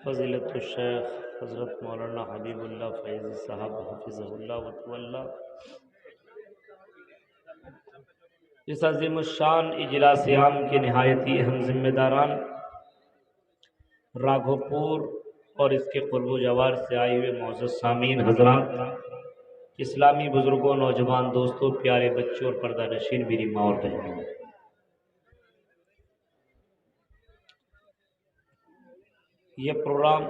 فضیلت الشیخ حضرت مولانا حبیب اللہ فیضی صاحب حفظہ اللہ وتولہ اس عظیم الشان اجلاس عام کے نہایت ہی اہم ذمہ داران راگھو پور اور اس کے قرب و جوار سے آئے ہوئے معزز سامعین حضرات، اسلامی بزرگوں، نوجوان دوستوں، پیارے بچوں اور پردہ نشین میری ماں اور بہنوں، یہ پروگرام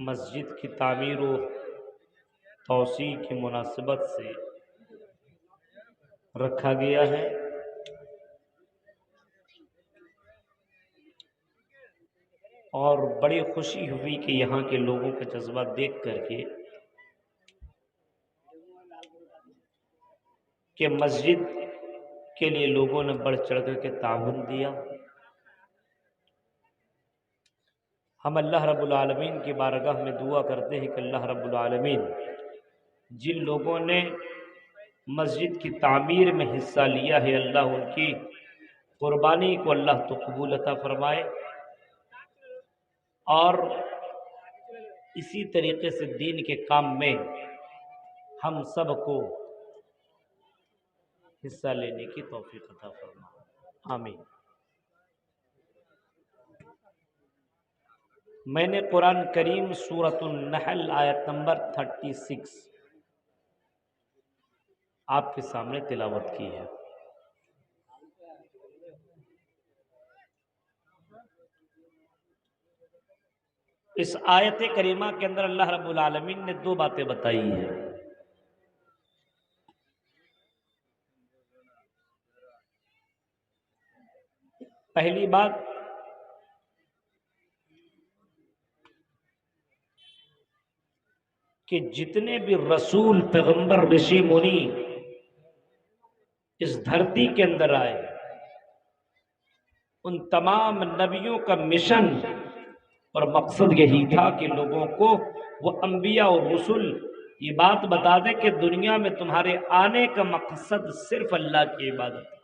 مسجد کی تعمیر و توسیع کی مناسبت سے رکھا گیا ہے۔ اور بڑی خوشی ہوئی کہ یہاں کے لوگوں کا جذبہ دیکھ کر کے کہ مسجد کے لیے لوگوں نے بڑھ چڑھ کر کے تعاون دیا۔ ہم اللہ رب العالمین کی بارگاہ میں دعا کرتے ہیں کہ اللہ رب العالمین جن لوگوں نے مسجد کی تعمیر میں حصہ لیا ہے، اللہ ان کی قربانی کو اللہ تو قبول عطا فرمائے، اور اسی طریقے سے دین کے کام میں ہم سب کو حصہ لینے کی توفیق عطا فرمائے، آمین۔ میں نے قرآن کریم سورۃ النحل آیت نمبر 36 آپ کے سامنے تلاوت کی ہے۔ اس آیت کریمہ کے اندر اللہ رب العالمین نے دو باتیں بتائی ہیں۔ پہلی بات کہ جتنے بھی رسول، پیغمبر، رشی منی اس دھرتی کے اندر آئے، ان تمام نبیوں کا مشن اور مقصد یہی تھا کہ لوگوں کو وہ انبیاء اور رسول یہ بات بتا دے کہ دنیا میں تمہارے آنے کا مقصد صرف اللہ کی عبادت ہے۔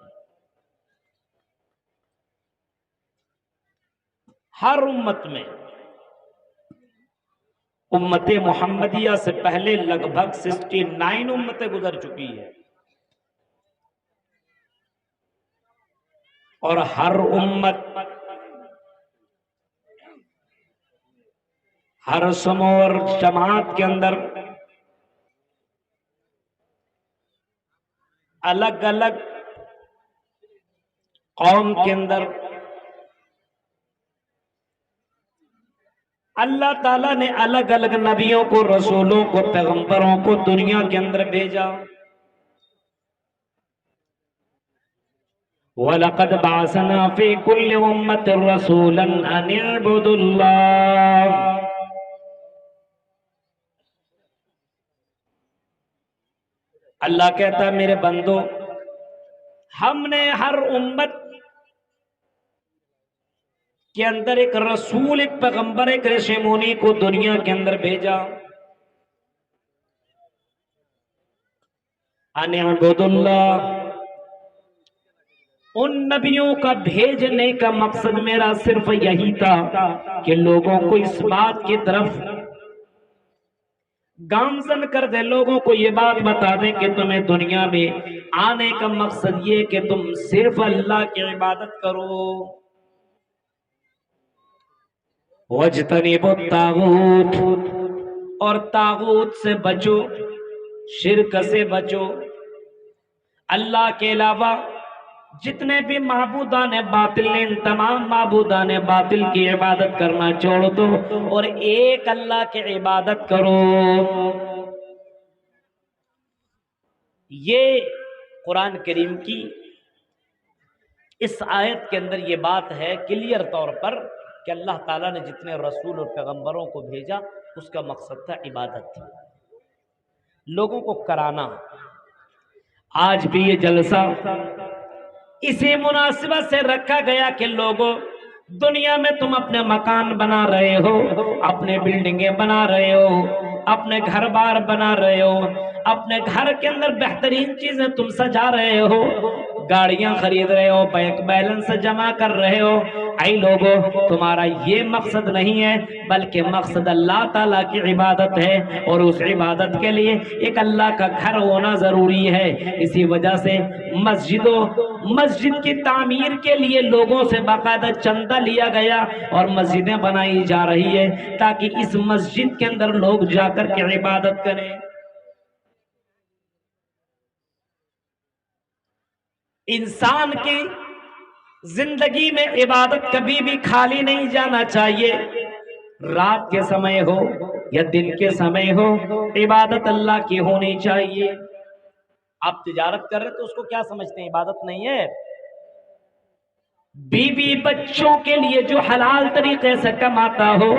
ہر امت میں، امت محمدیہ سے پہلے لگ بھگ 69 امتیں گزر چکی ہیں، اور ہر امت، ہر سمو اور جماعت کے اندر الگ الگ قوم کے اندر اللہ تعالیٰ نے الگ الگ نبیوں کو، رسولوں کو، پیغمبروں کو دنیا کے اندر بھیجا۔ وَلَقَدْ بَعَثْنَا فِي كُلِّ أُمَّةٍ رَسُولًا أَنِ اعْبُدُوا اللَّهَ۔ اللہ کہتا ہے میرے بندو، ہم نے ہر امت کے اندر ایک رسول، ایک پیغمبر، ایک رشیمونی کو دنیا کے اندر بھیجا۔ ان اعبدوا اللہ، ان نبیوں کا بھیجنے کا مقصد میرا صرف یہی تھا کہ لوگوں کو اس بات کی طرف گامزن کر دے، لوگوں کو یہ بات بتا دے کہ تمہیں دنیا میں آنے کا مقصد یہ کہ تم صرف اللہ کی عبادت کرو۔ وَاجْتَنِبُوا الطَّاغُوتَ، اور طاغوت سے بچو، شرک سے بچو۔ اللہ کے علاوہ جتنے بھی معبودان باطل ہیں، ان تمام معبودان باطل کی عبادت کرنا چھوڑ دو اور ایک اللہ کی عبادت کرو۔ یہ قرآن کریم کی اس آیت کے اندر یہ بات ہے کلیئر طور پر کہ اللہ تعالیٰ نے جتنے رسول اور پیغمبروں کو بھیجا اس کا مقصد تھا عبادت، لوگوں کو کرانا۔ آج بھی یہ جلسہ اسی مناسبت سے رکھا گیا کہ لوگوں، دنیا میں تم اپنے مکان بنا رہے ہو، اپنے بلڈنگیں بنا رہے ہو، اپنے گھر بار بنا رہے ہو، اپنے گھر کے اندر بہترین چیزیں تم سجا رہے ہو، گاڑیاں خرید رہے ہو، بینک بیلنس جمع کر رہے ہو، اے لوگو تمہارا یہ مقصد نہیں ہے، بلکہ مقصد اللہ تعالیٰ کی عبادت ہے، اور اس عبادت کے لیے ایک اللہ کا گھر ہونا ضروری ہے۔ اسی وجہ سے مسجد کی تعمیر کے لیے لوگوں سے باقاعدہ چندہ لیا گیا اور مسجدیں بنائی جا رہی ہے تاکہ اس مسجد کے اندر لوگ جا کر کے عبادت کریں۔ انسان کی زندگی میں عبادت کبھی بھی خالی نہیں جانا چاہیے، رات کے سمے ہو یا دن کے سمے ہو، عبادت اللہ کی ہونی چاہیے۔ آپ تجارت کر رہے تو اس کو کیا سمجھتے ہیں؟ عبادت نہیں ہے؟ بیوی بچوں کے لیے جو حلال طریقے سے کماتا ہو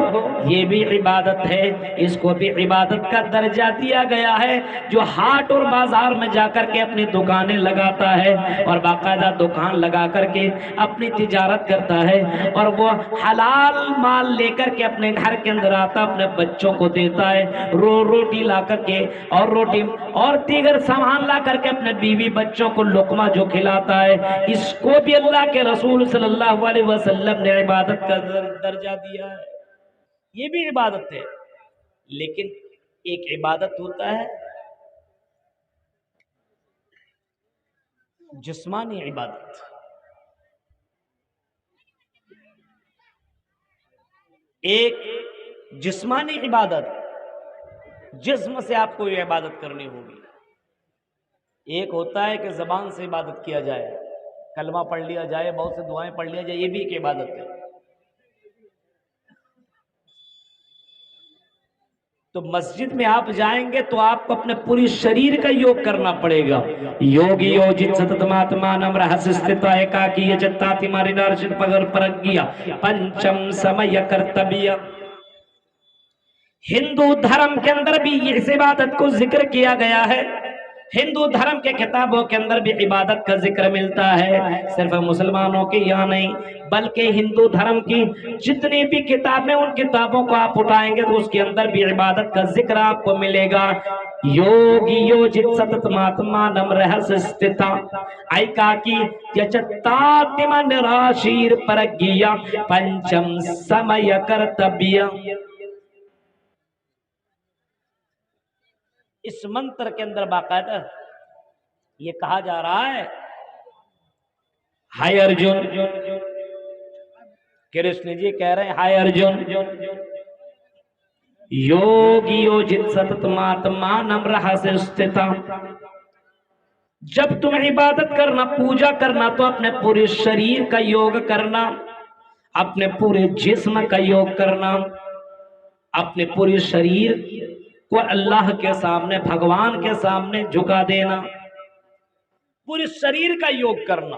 یہ بھی عبادت ہے، اس کو بھی عبادت کا درجہ دیا گیا ہے۔ جو ہاٹ اور بازار میں جا کر کے اپنی دکانیں لگاتا ہے اور باقاعدہ دکان لگا کر کے اپنی تجارت کرتا ہے اور وہ حلال مال لے کر کے اپنے گھر کے اندر آتا، اپنے بچوں کو دیتا ہے، روٹی لا کر کے اور روٹی اور دیگر سامان لا کر کے اپنے بیوی بچوں کو لقمہ جو کھلاتا ہے، اس کو بھی اللہ کے رسول صلی اللہ علیہ وسلم نے عبادت کا درجہ دیا ہے۔ یہ بھی عبادت ہے، لیکن ایک عبادت ہوتا ہے جسمانی عبادت، ایک جسمانی عبادت، جسم سے آپ کو یہ عبادت کرنی ہوگی۔ ایک ہوتا ہے کہ زبان سے عبادت کیا جائے، کلمہ پڑھ لیا جائے، بہت سے دعائیں پڑھ لیا جائے، یہ بھی ایک عبادت ہے۔ تو مسجد میں آپ جائیں گے تو آپ کو اپنے پوری شریر کا یوگ کرنا پڑے گا۔ یوگی یوجت ستتماتمانم رہسستتا ایکاکی یجتاتی ماری نارشن پگر پرگیا پنچم سمیا کرتبیا۔ ہندو دھرم کے اندر بھی اس عبادت کو ذکر کیا گیا ہے، ہندو دھرم کے کتابوں کے اندر بھی عبادت کا ذکر ملتا ہے، صرف مسلمانوں کے یہاں نہیں بلکہ ہندو دھرم کی جتنی بھی کتابیں، ان کتابوں کو آپ اٹھائیں گے تو اس کے اندر بھی عبادت کا ذکر آپ کو ملے گا۔ یوگی یوجت ستتماتمانم رہسستتا ایکاکی یجتاتمن راشیر پرگیا پنچم سمیا کرتبیا۔ اس منتر کے اندر باقاعدہ یہ کہا جا رہا ہے، ہائے ارجن، کرشن جی کہہ رہے ہیں ہائے ارجن، یوگی یوجت ستتماتمانم رہسستتا، جب تم عبادت کرنا، پوجا کرنا تو اپنے پورے شریر کا یوگ کرنا، اپنے پورے جسم کا یوگ کرنا، اپنے پورے شریر کو اللہ کے سامنے، بھگوان کے سامنے جھکا دینا، پورے شریر کا یوگ کرنا۔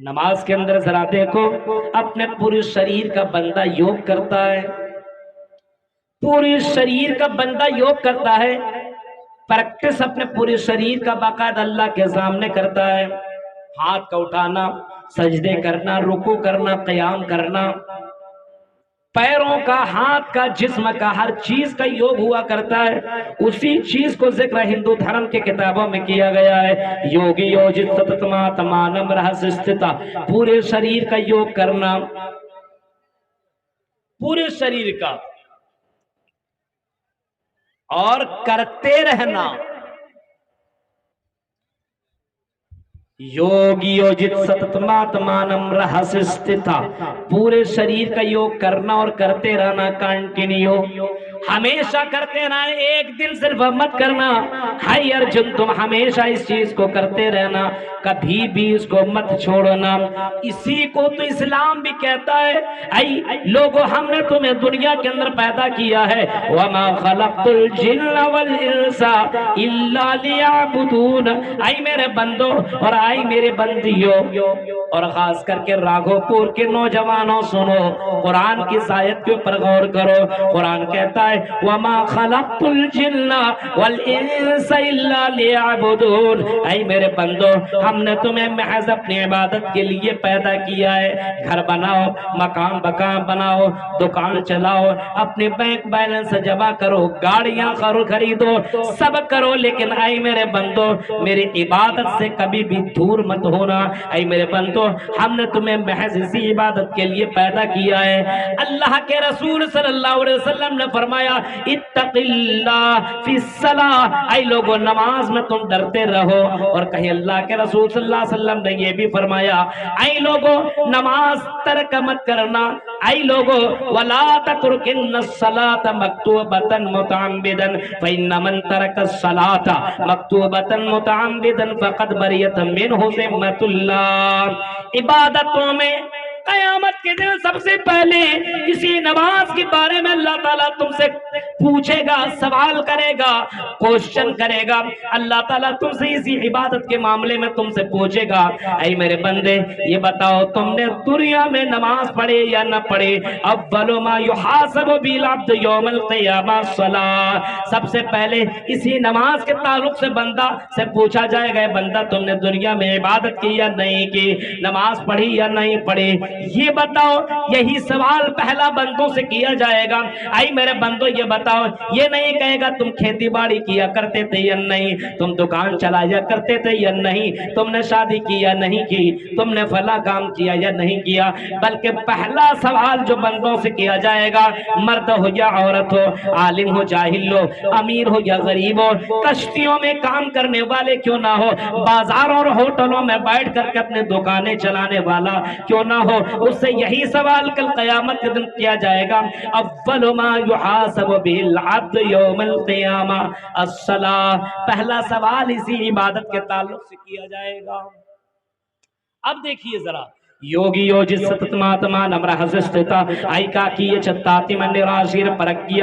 نماز کے اندر ذرا دیکھو، اپنے پورے شریر کا بندہ یوگ کرتا ہے، پورے شریر کا بندہ یوگ کرتا ہے، پریکٹس اپنے پورے شریر کا باقاعدہ اللہ کے سامنے کرتا ہے، ہاتھ کا اٹھانا، سجدے کرنا، رکوع کرنا، قیام کرنا، پیروں کا، ہاتھ کا، جسم کا، ہر چیز کا یوگ ہوا کرتا ہے۔ اسی چیز کو ذکر ہندو دھرم کے کتابوں میں کیا گیا ہے، یوگی یوجت ستتماتمانم رہسستتا، پورے شریر کا یوگ کرنا، پورے شریر کا، اور کرتے رہنا۔ یوگی یوجت ستتماتمانم رہسستتا، پورے شریر کا یوگ کرنا اور کرتے رہنا، کنٹینیو، ہمیشہ کرتے رہنا، ایک دن صرف مت کرنا۔ ہائی ارجن، تم ہمیشہ اس چیز کو کرتے رہنا، کبھی بھی اس کو مت چھوڑنا۔ اسی کو تو اسلام بھی کہتا ہے، اے لوگوں، ہم نے تمہیں دنیا کے اندر پیدا کیا ہے، وَمَا خَلَقْتُ الْجِنَّ وَالْإِنسَ إِلَّا لِيَعْبُدُونَ، اے میرے بندوں اور آئی میرے بندیوں، اور خاص کر کے راگھو پور کے نوجوانوں سنو، قرآن کی آیت کے اوپر غور کرو۔ قرآن کہتا ہے وَمَا خَلَقْتُ الْجِنَّ وَالْإِنسَ إِلَّا لِيَعْبُدُونَ، اے میرے بندو، ہم نے تمہیں محض اپنی عبادت کے لیے پیدا کیا ہے۔ گھر بناؤ، مکان بناؤ، دکان چلاؤ، اپنے بینک بیلنس جمع کرو، گاڑیاں خریدو، سب کرو، لیکن اے میرے بندو میری عبادت سے کبھی بھی دور مت ہونا۔ اے میرے بندو ہم نے تمہیں محض اسی عبادت کے لیے پیدا کیا ہے۔ اللہ کے رسول صلی اللہ علیہ وسلم نے فرمایا اتق اللہ فی الصلاۃ، اے لوگو نماز میں تم ڈرتے رہو۔ اور کہیں اللہ کے رسول صلی اللہ علیہ وسلم نے یہ بھی فرمایا اے لوگو نماز ترک مت کرنا، اے لوگو ولا تترکن الصلاۃ مکتوبۃ متعمدا فإن من ترک الصلاۃ مکتوبۃ متعمدا فقد بریت منہ ذمۃ اللہ۔ عبادتوں میں قیامت کے دن سب سے پہلے اسی نماز کے بارے میں اللہ تعالیٰ تم سے پوچھے گا، سوال کرے گا، کوشچن کرے گا۔ اللہ تعالیٰ تم سے اسی عبادت کے معاملے میں تم سے پوچھے گا اے میرے بندے یہ بتاؤ تم نے دنیا میں نماز پڑھے یا نہ پڑھے؟ اول ما یحاسب به العبد یوم القیامہ الصلاۃ، سب سے پہلے اسی نماز کے تعلق سے بندہ سے پوچھا جائے گا بندہ تم نے دنیا میں عبادت کی یا نہیں کی، نماز پڑھی یا نہیں پڑھی؟ یہ بتاؤ، یہی سوال پہلا بندوں سے کیا جائے گا۔ اے میرے بندو یہ بتاؤ، یہ نہیں کہے گا تم کھیتی باڑی کیا کرتے تھے یا نہیں، تم دکان چلایا کرتے تھے یا نہیں، تم نے شادی کی یا نہیں کی، تم نے فلاں کام کیا یا نہیں کیا، بلکہ پہلا سوال جو بندوں سے کیا جائے گا مرد ہو یا عورت ہو، عالم ہو جاہل ہو، امیر ہو یا غریب ہو، کشتیوں میں کام کرنے والے کیوں نہ ہو، بازاروں اور ہوٹلوں میں بیٹھ کر کے اپنے دکانیں چلانے والا کیوں نہ ہو، اس سے یہی سوال کل قیامت کے دن کیا جائے گا۔ اول ما یحاسب به العبد یوم القیامہ الصلاۃ، پہلا سوال اسی عبادت کے تعلق سے کیا جائے گا۔ اب دیکھیے ذرا ಯೋಗಿ ಯೋಜಿಸತತ್ಮಾತ್ಮ ನಮ್ರ ಹಸಿಷ್ಠಿತ ಐಕಾಕೀಯ ಚತ್ತಾತಿ ಮಂದಿರಾಶಿರ್ ಪರಕ್ಕಿಯ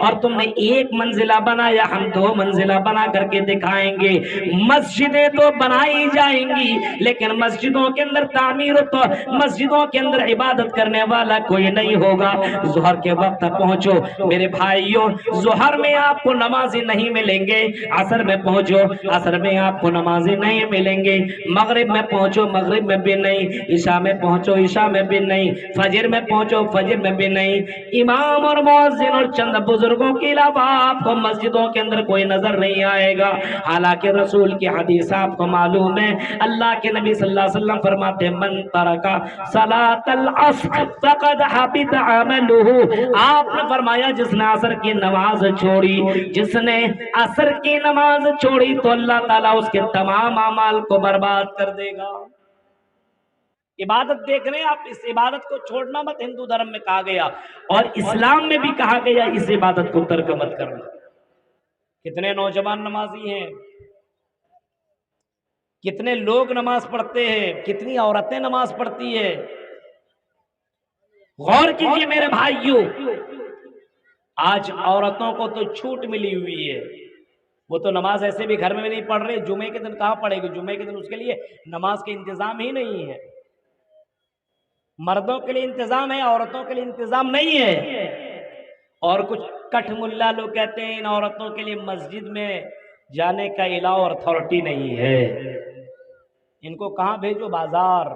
اور تم نے ایک منزلہ بنایا، ہم 2 منزلہ بنا کر کے دکھائیں گے۔ مسجدیں تو بنائی جائیں گی لیکن مسجدوں کے اندر تعمیر تو مسجدوں کے اندر عبادت کرنے والا کوئی نہیں ہوگا۔ ظہر کے وقت پہنچو میرے بھائیوں، ظہر میں آپ کو نمازی نہیں ملیں گے، عصر میں پہنچو عصر میں آپ کو نمازی نہیں ملیں گے، مغرب میں پہنچو مغرب میں بھی نہیں، عشاء میں پہنچو عشاء میں بھی نہیں، فجر میں پہنچو فجر میں بھی نہیں۔ امام اور مؤذن اور چند بزرگوں کے علاوہ آپ کو مسجدوں کے اندر کوئی نظر نہیں آئے گا۔ حالانکہ رسول کی حدیث آپ کو معلوم ہے، اللہ کے نبی صلی اللہ علیہ وسلم فرماتے ہیں من ترکا صلاۃ العصر فقد حبط عملہ۔ آپ نے فرمایا جس نے عصر کی نماز چھوڑی، جس نے عصر کی نماز چھوڑی تو اللہ تعالیٰ اس کے تمام اعمال کو برباد کر دے گا۔ عبادت دیکھ رہے ہیں آپ، اس عبادت کو چھوڑنا مت، ہندو دھرم میں کہا گیا اور اسلام میں بھی کہا گیا اس عبادت کو ترک مت کرنا۔ کتنے نوجوان نمازی ہیں، کتنے لوگ نماز پڑھتے ہیں، کتنی عورتیں نماز پڑھتی ہے۔ غور کیجئے میرے بھائیوں، آج عورتوں کو تو چھوٹ ملی ہوئی ہے، وہ تو نماز ایسے بھی گھر میں نہیں پڑھ رہے، جمعے کے دن کہاں پڑھے گی؟ جمعے کے دن اس کے لیے نماز کے انتظام ہی نہیں ہے۔ مردوں کے لیے انتظام ہے، عورتوں کے لیے انتظام نہیں ہے۔ اور کچھ کٹھ ملا لوگ کہتے ہیں ان عورتوں کے لیے مسجد میں جانے کا الاؤ اور اتھارٹی نہیں ہے، ان کو کہاں بھیجو؟ بازار۔